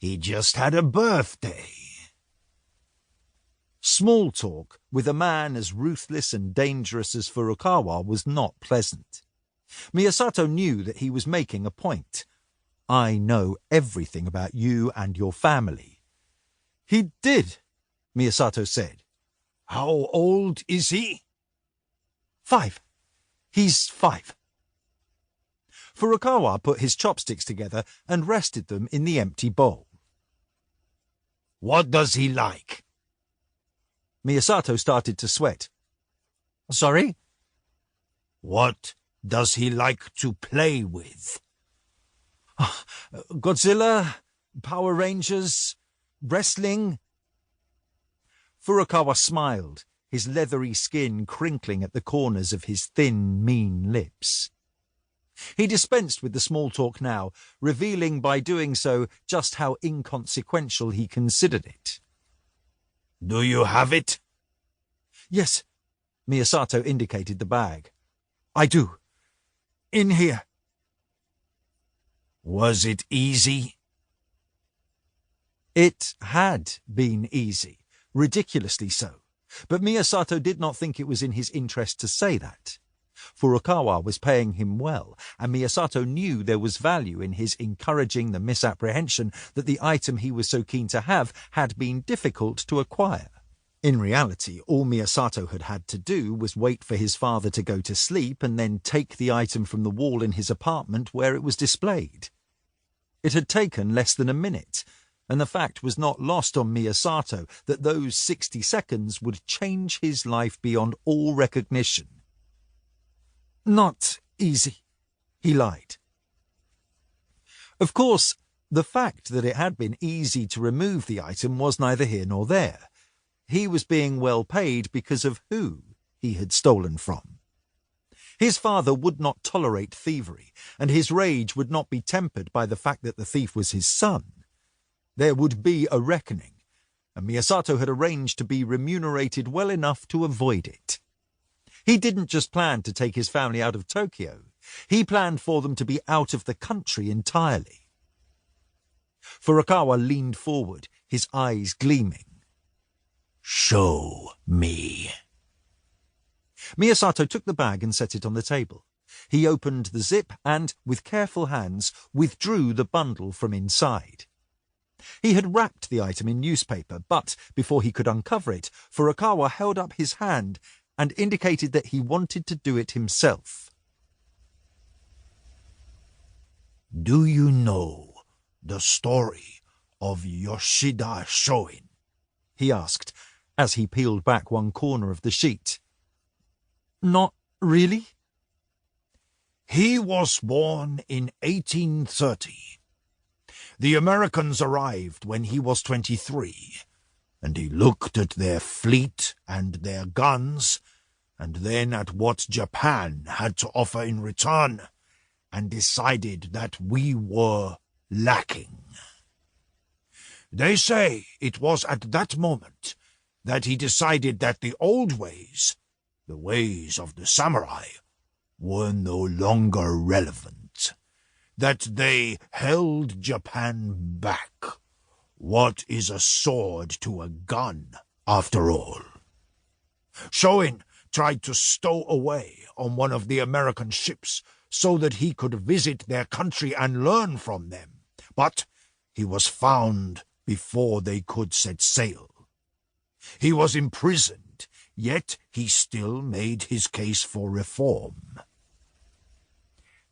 He just had a birthday. Small talk with a man as ruthless and dangerous as Furukawa was not pleasant. Miyasato knew that he was making a point. I know everything about you and your family. He did, Miyasato said. How old is he? 5. He's 5. Furukawa put his chopsticks together and rested them in the empty bowl. What does he like? Miyasato started to sweat. Sorry? What does he like to play with? Godzilla, Power Rangers, wrestling. Furukawa smiled, his leathery skin crinkling at the corners of his thin, mean lips. He dispensed with the small talk now, revealing by doing so just how inconsequential he considered it. Do you have it? Yes, Miyasato indicated the bag. I do. In here. Was it easy? It had been easy, ridiculously so, but Miyasato did not think it was in his interest to say that. Furukawa was paying him well, and Miyasato knew there was value in his encouraging the misapprehension that the item he was so keen to have had been difficult to acquire. In reality, all Miyasato had had to do was wait for his father to go to sleep and then take the item from the wall in his apartment where it was displayed. It had taken less than a minute, and the fact was not lost on Miyasato that those 60 seconds would change his life beyond all recognition. Not easy, he lied. Of course, the fact that it had been easy to remove the item was neither here nor there. He was being well paid because of who he had stolen from. His father would not tolerate thievery, and his rage would not be tempered by the fact that the thief was his son. There would be a reckoning, and Miyasato had arranged to be remunerated well enough to avoid it. He didn't just plan to take his family out of Tokyo. He planned for them to be out of the country entirely. Furukawa leaned forward, his eyes gleaming. Show me. Miyasato took the bag and set it on the table. He opened the zip and, with careful hands, withdrew the bundle from inside. He had wrapped the item in newspaper, but before he could uncover it, Furukawa held up his hand and indicated that he wanted to do it himself. Do you know the story of Yoshida Shoin? He asked, as he peeled back one corner of the sheet. Not really? He was born in 1830. The Americans arrived when he was 23, and he looked at their fleet and their guns, and then at what Japan had to offer in return, and decided that we were lacking. They say it was at that moment that he decided that the old ways, the ways of the samurai, were no longer relevant, that they held Japan back. What is a sword to a gun, after all? Shoin tried to stow away on one of the American ships so that he could visit their country and learn from them, but he was found before they could set sail. He was imprisoned, yet he still made his case for reform.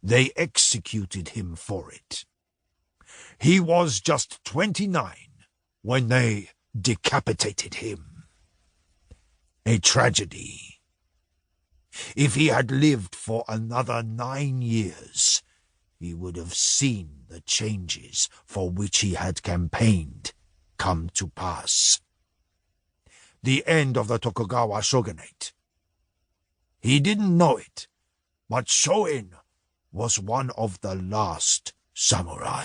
They executed him for it. He was just 29 when they decapitated him. A tragedy. If he had lived for another 9 years, he would have seen the changes for which he had campaigned come to pass. The end of the Tokugawa shogunate. He didn't know it, but Shoin was one of the last samurai.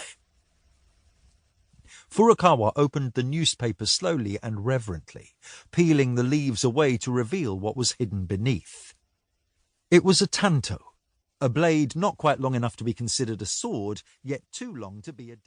Furukawa opened the newspaper slowly and reverently, peeling the leaves away to reveal what was hidden beneath. It was a tanto, a blade not quite long enough to be considered a sword, yet too long to be a dagger.